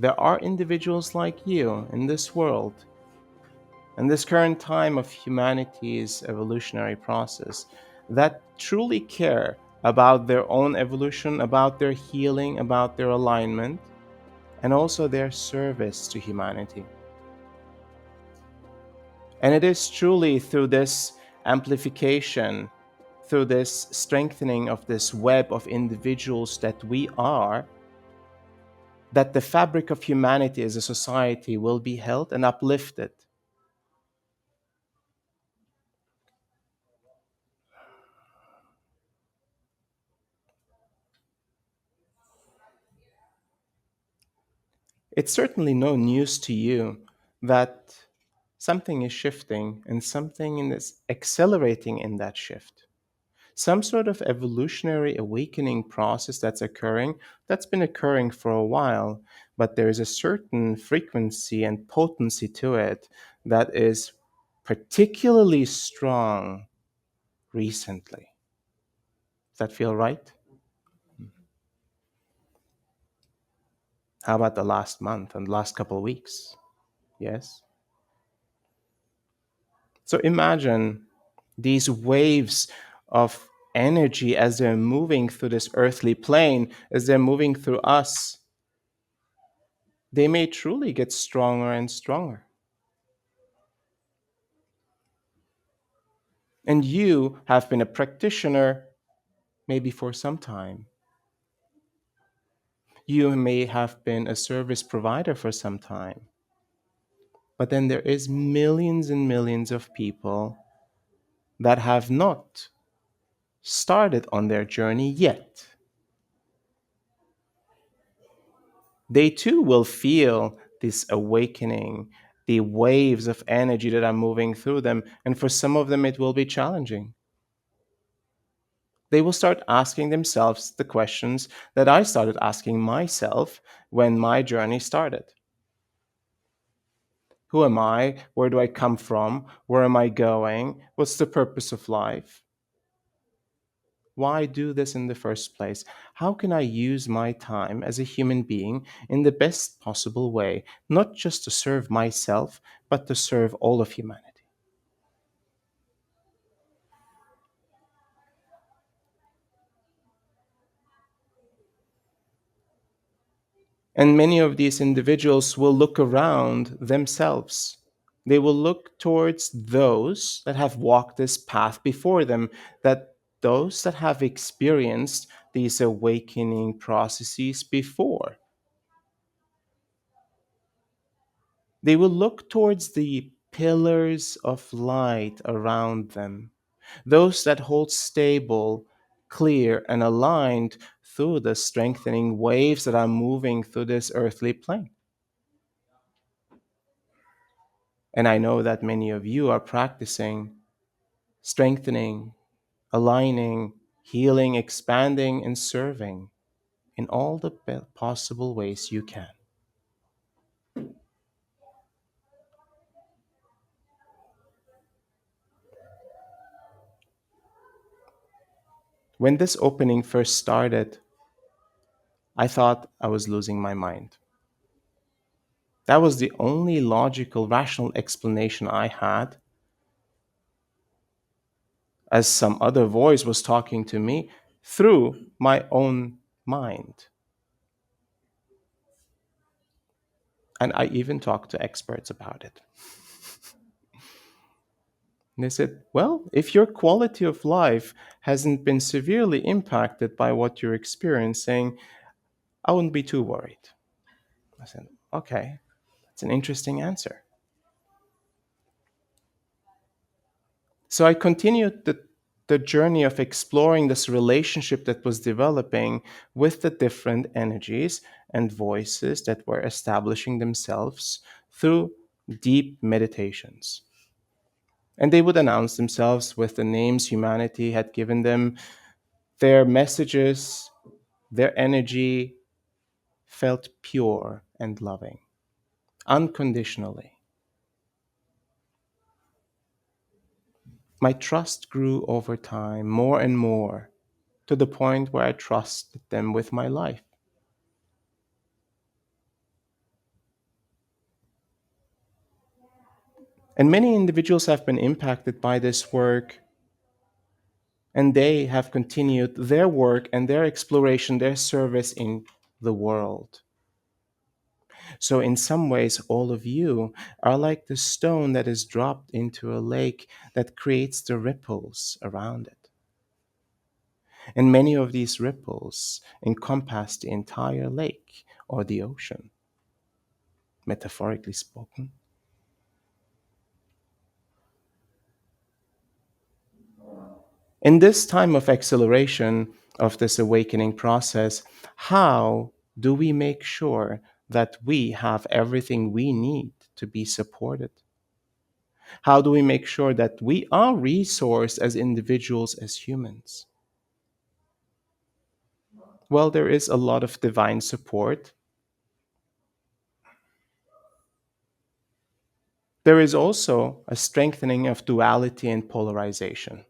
there are individuals like you in this world, in this current time of humanity's evolutionary process, that truly care about their own evolution, about their healing, about their alignment, and also their service to humanity. And it is truly through this amplification, through this strengthening of this web of individuals that we are, that the fabric of humanity as a society will be held and uplifted. It's certainly no news to you that something is shifting and something is accelerating in that shift. Some sort of evolutionary awakening process that's been occurring for a while, but there is a certain frequency and potency to it that is particularly strong recently. Does that feel right? How about the last month and the last couple of weeks? Yes. So imagine these waves of energy as they're moving through this earthly plane, as they're moving through us, they may truly get stronger and stronger. And you have been a practitioner maybe for some time. You may have been a service provider for some time. But then there is millions and millions of people that have not started on their journey yet. They too will feel this awakening, the waves of energy that are moving through them. And for some of them, it will be challenging. They will start asking themselves the questions that I started asking myself when my journey started. Who am I? Where do I come from? Where am I going? What's the purpose of life? Why do this in the first place? How can I use my time as a human being in the best possible way, not just to serve myself, but to serve all of humanity? And many of these individuals will look around themselves. They will look towards those that have walked this path before them, that those that have experienced these awakening processes before. They will look towards the pillars of light around them, those that hold stable, clear, and aligned through the strengthening waves that are moving through this earthly plane. And I know that many of you are practicing strengthening, aligning, healing, expanding, and serving in all the possible ways you can. When this opening first started, I thought I was losing my mind. That was the only logical, rational explanation I had, as some other voice was talking to me through my own mind. And I even talked to experts about it. And they said, well, if your quality of life hasn't been severely impacted by what you're experiencing, I wouldn't be too worried. I said, okay, that's an interesting answer. So I continued the journey of exploring this relationship that was developing with the different energies and voices that were establishing themselves through deep meditations. And they would announce themselves with the names humanity had given them. Their messages, their energy felt pure and loving, unconditionally. My trust grew over time more and more to the point where I trusted them with my life. And many individuals have been impacted by this work, and they have continued their work and their exploration, their service in the world. So, in some ways, all of you are like the stone that is dropped into a lake that creates the ripples around it. And many of these ripples encompass the entire lake or the ocean, metaphorically spoken. In this time of acceleration of this awakening process, how do we make sure that we have everything we need to be supported? How do we make sure that we are resourced as individuals, as humans? Well, there is a lot of divine support. There is also a strengthening of duality and polarization.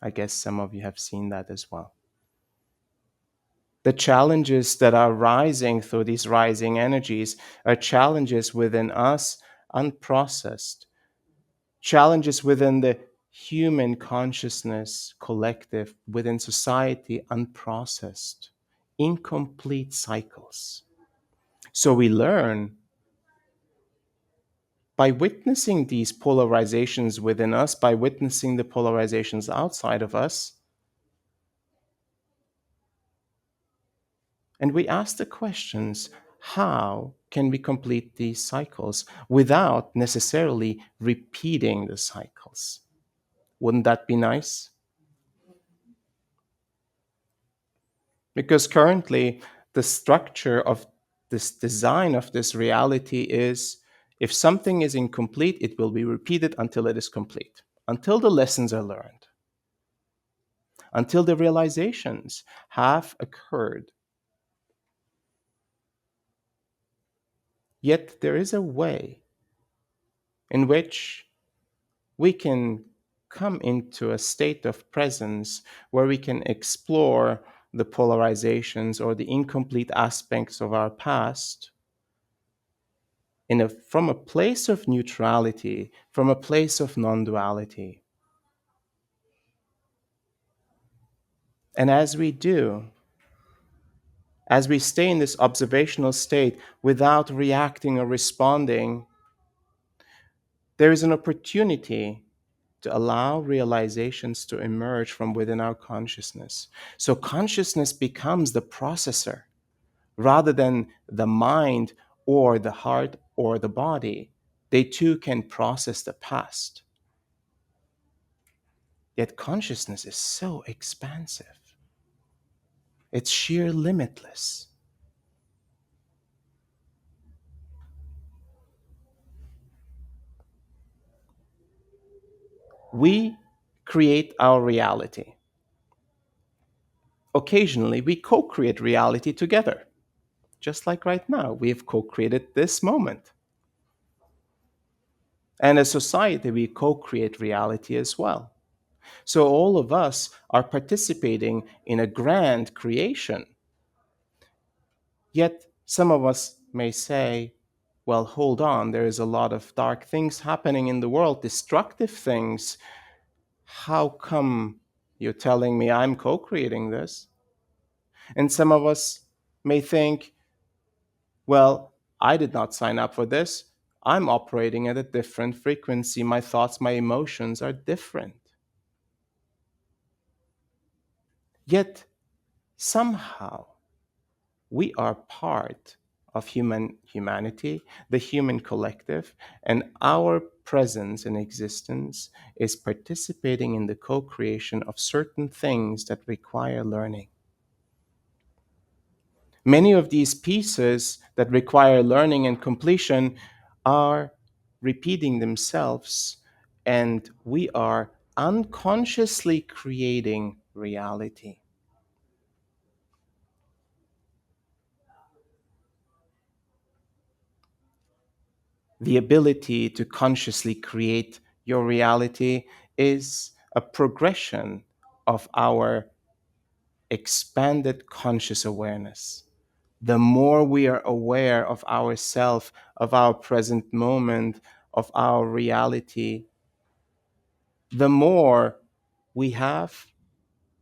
I guess some of you have seen that as well. The challenges that are rising through these rising energies are challenges within us, unprocessed, challenges within the human consciousness collective, within society, unprocessed, incomplete cycles. So we learn by witnessing these polarizations within us, by witnessing the polarizations outside of us, and we ask the questions, how can we complete these cycles without necessarily repeating the cycles? Wouldn't that be nice? Because currently, the structure of this design of this reality is, if something is incomplete, it will be repeated until it is complete, until the lessons are learned, until the realizations have occurred. Yet there is a way in which we can come into a state of presence where we can explore the polarizations or the incomplete aspects of our past from a place of neutrality, from a place of non duality. And as we do, as we stay in this observational state without reacting or responding, there is an opportunity to allow realizations to emerge from within our consciousness. So consciousness becomes the processor rather than the mind or the heart or the body. They too can process the past. Yet consciousness is so expansive, it's sheer limitless. We create our reality. Occasionally, we co create reality together. Just like right now, we have co created this moment. And as society, we co create reality as well. So all of us are participating in a grand creation. Yet some of us may say, well, hold on, there is a lot of dark things happening in the world, destructive things. How come you're telling me I'm co creating this? And some of us may think, well, I did not sign up for this. I'm operating at a different frequency. My thoughts, my emotions are different. Yet somehow we are part of humanity, the human collective, and our presence and existence is participating in the co-creation of certain things that require learning. Many of these pieces that require learning and completion are repeating themselves, and we are unconsciously creating reality. The ability to consciously create your reality is a progression of our expanded conscious awareness. The more we are aware of ourself, of our present moment, of our reality, the more we have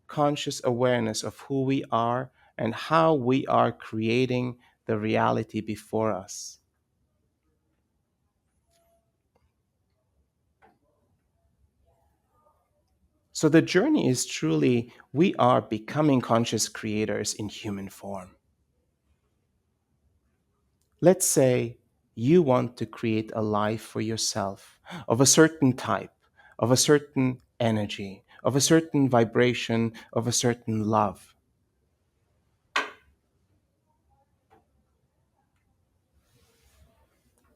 conscious awareness of who we are and how we are creating the reality before us. So the journey is truly we are becoming conscious creators in human form. Let's say you want to create a life for yourself of a certain type, of a certain energy, of a certain vibration, of a certain love.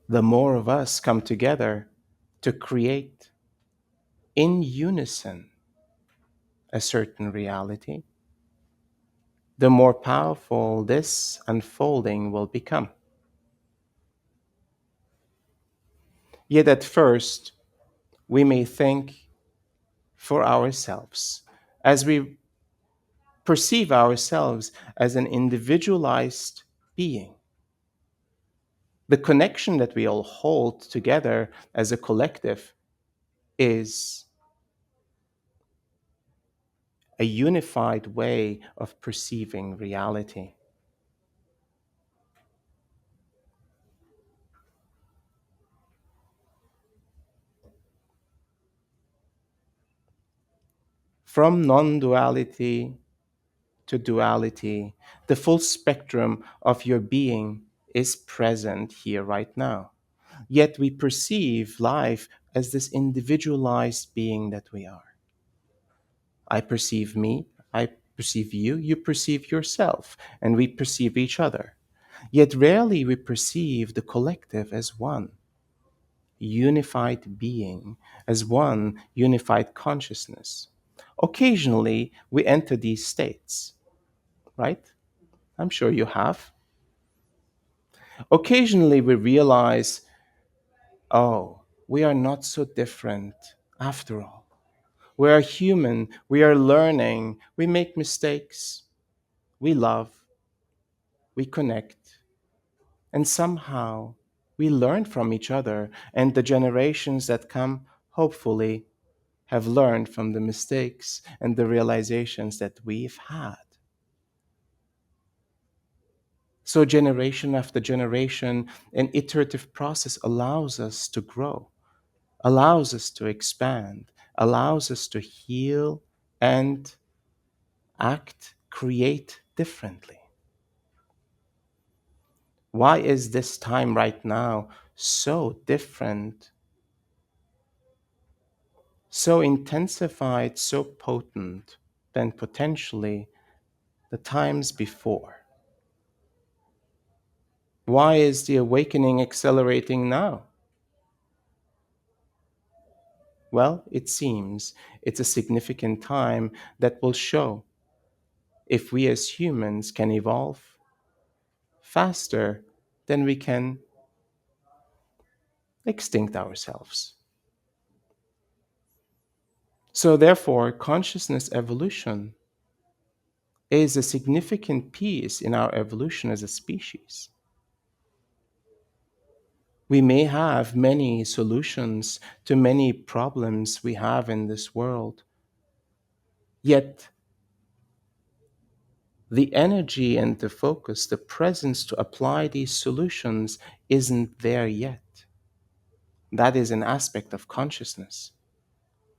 The more of us come together to create in unison a certain reality, the more powerful this unfolding will become. Yet at first, we may think for ourselves, as we perceive ourselves as an individualized being. The connection that we all hold together as a collective is a unified way of perceiving reality. From non duality to duality, the full spectrum of your being is present here right now. Yet we perceive life as this individualized being that we are. I perceive me, I perceive you, you perceive yourself, and we perceive each other. Yet rarely we perceive the collective as one unified being, as one unified consciousness. Occasionally we enter these states, right? I'm sure you have. Occasionally we realize, oh, we are not so different after all. We are human, we are learning, we make mistakes, we love, we connect, and somehow we learn from each other, and the generations that come, hopefully, have learned from the mistakes and the realizations that we've had. So, generation after generation, an iterative process allows us to grow, allows us to expand, allows us to heal and act, create differently. Why is this time right now so different, so intensified, so potent than potentially the times before? Why is the awakening accelerating now? Well, it seems it's a significant time that will show if we as humans can evolve faster than we can extinct ourselves. So, therefore, consciousness evolution is a significant piece in our evolution as a species. We may have many solutions to many problems we have in this world, yet the energy and the focus, the presence to apply these solutions isn't there yet. That is an aspect of consciousness.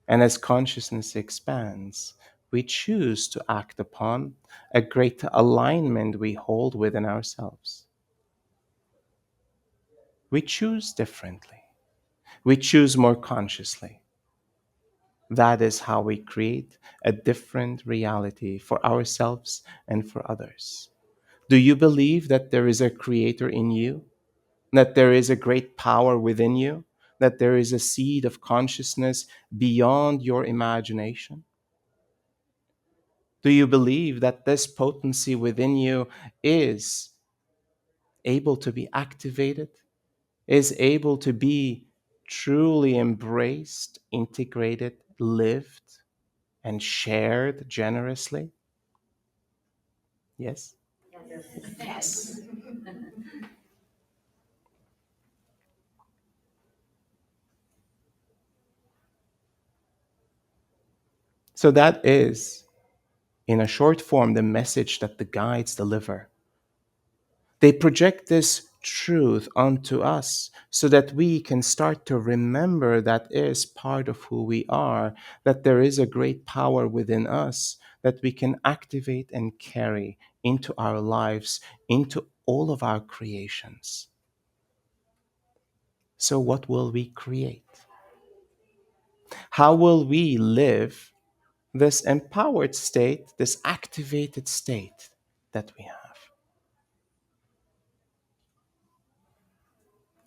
And as consciousness expands, we choose to act upon a greater alignment we hold within ourselves. We choose differently. We choose more consciously. That is how we create a different reality for ourselves and for others. Do you believe that there is a creator in you? That there is a great power within you? That there is a seed of consciousness beyond your imagination? Do you believe that this potency within you is able to be activated, is able to be truly embraced, integrated, lived, and shared generously? Yes? Yes. So that is, in a short form, the message that the guides deliver. They project this truth onto us so that we can start to remember that is part of who we are, that there is a great power within us that we can activate and carry into our lives, into all of our creations. So, what will we create? How will we live this empowered state, this activated state that we have?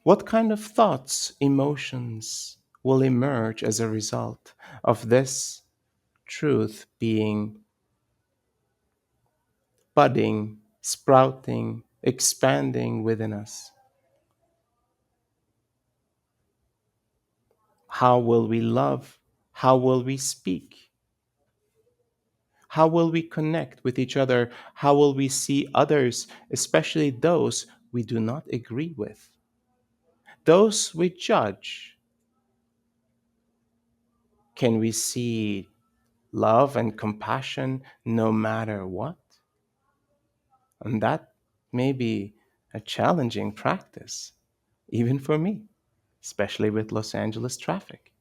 What kind of thoughts, emotions will emerge as a result of this truth being budding, sprouting, expanding within us? How will we love? How will we speak? How will we connect with each other? How will we see others, especially those we do not agree with, those we judge? Can we see love and compassion no matter what? And that may be a challenging practice, even for me, especially with Los Angeles traffic.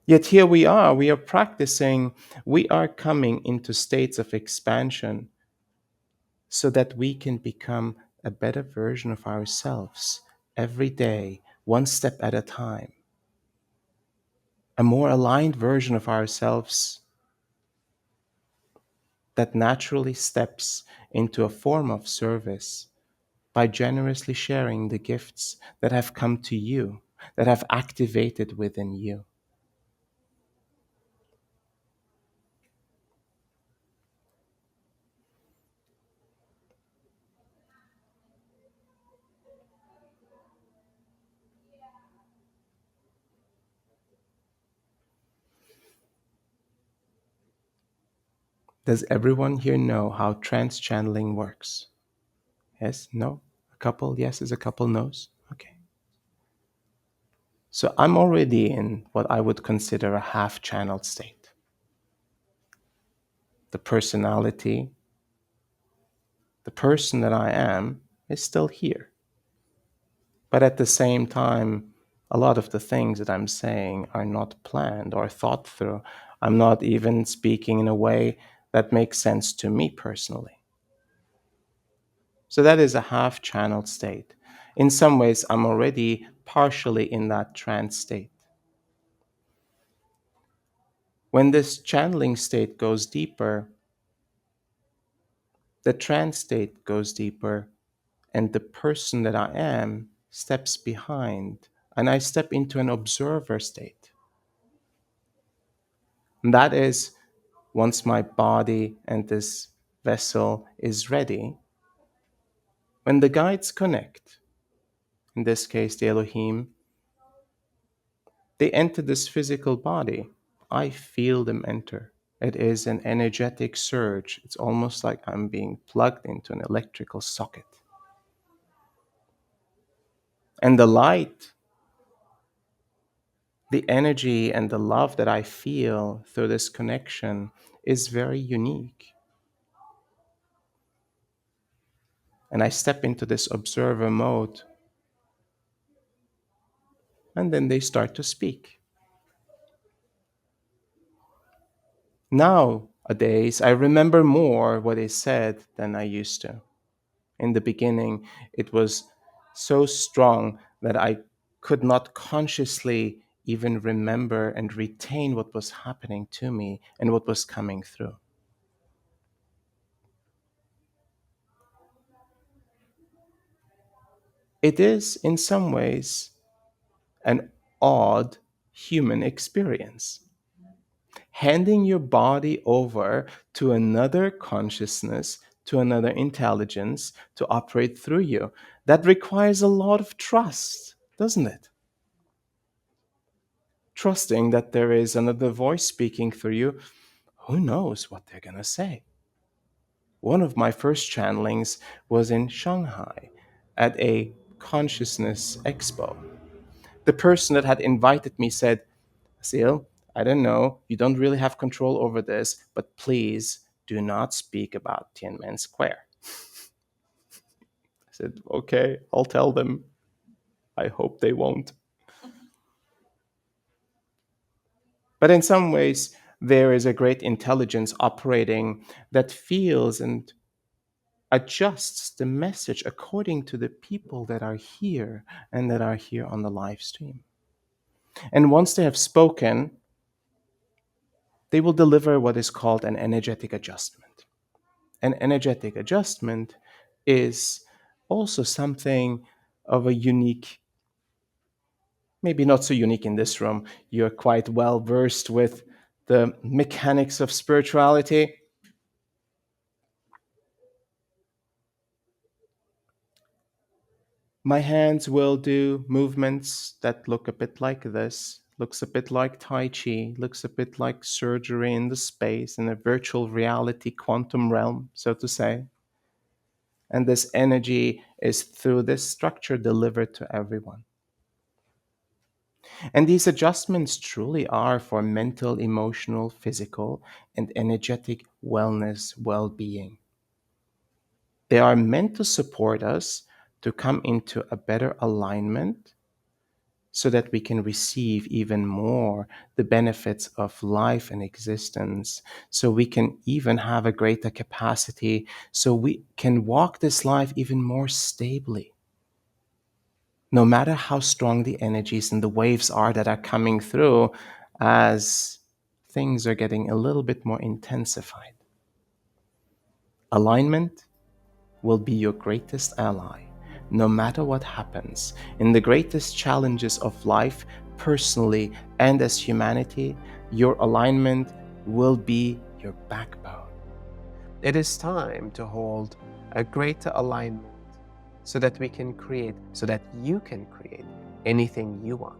Yet here we are practicing, we are coming into states of expansion so that we can become a better version of ourselves every day, one step at a time, a more aligned version of ourselves that naturally steps into a form of service by generously sharing the gifts that have come to you, that have activated within you. Does everyone here know how trance channeling works? Yes? No? A couple yeses, a couple nos? Okay. So I'm already in what I would consider a half channeled state. The personality, the person that I am, is still here. But at the same time, a lot of the things that I'm saying are not planned or thought through. I'm not even speaking in a way that makes sense to me personally. So that is a half channeled state. In some ways, I'm already partially in that trance state. When this channeling state goes deeper, the trance state goes deeper, and the person that I am steps behind, and I step into an observer state. And that is once my body and this vessel is ready, when the guides connect, in this case the Elohim, they enter this physical body. I feel them enter. It is an energetic surge. It's almost like I'm being plugged into an electrical socket. And the light, the energy, and the love that I feel through this connection is very unique. And I step into this observer mode, and then they start to speak. Nowadays, I remember more what is said than I used to. In the beginning, it was so strong that I could not consciously even remember and retain what was happening to me and what was coming through. It is, in some ways, an odd human experience. Handing your body over to another consciousness, to another intelligence to operate through you. That requires a lot of trust, doesn't it? Trusting that there is another voice speaking through you. Who knows what they're going to say? One of my first channelings was in Shanghai at a consciousness expo. The person that had invited me said, Asil, I don't know, you don't really have control over this, but please do not speak about Tiananmen Square. I said, okay, I'll tell them. I hope they won't. But in some ways, there is a great intelligence operating that feels and adjusts the message according to the people that are here and that are here on the live stream. And once they have spoken, they will deliver what is called an energetic adjustment. An energetic adjustment is also something of a unique, maybe not so unique in this room. You're quite well versed with the mechanics of spirituality. My hands will do movements that look a bit like this, looks a bit like Tai Chi, looks a bit like surgery in the space, in a virtual reality quantum realm, so to say. And this energy is through this structure delivered to everyone. And these adjustments truly are for mental, emotional, physical, and energetic wellness, well being. They are meant to support us to come into a better alignment so that we can receive even more the benefits of life and existence, so we can even have a greater capacity, so we can walk this life even more stably. No matter how strong the energies and the waves are that are coming through as things are getting a little bit more intensified. Alignment will be your greatest ally, no matter what happens. In the greatest challenges of life, personally and as humanity, your alignment will be your backbone. It is time to hold a greater alignment so that we can create, so that you can create anything you want.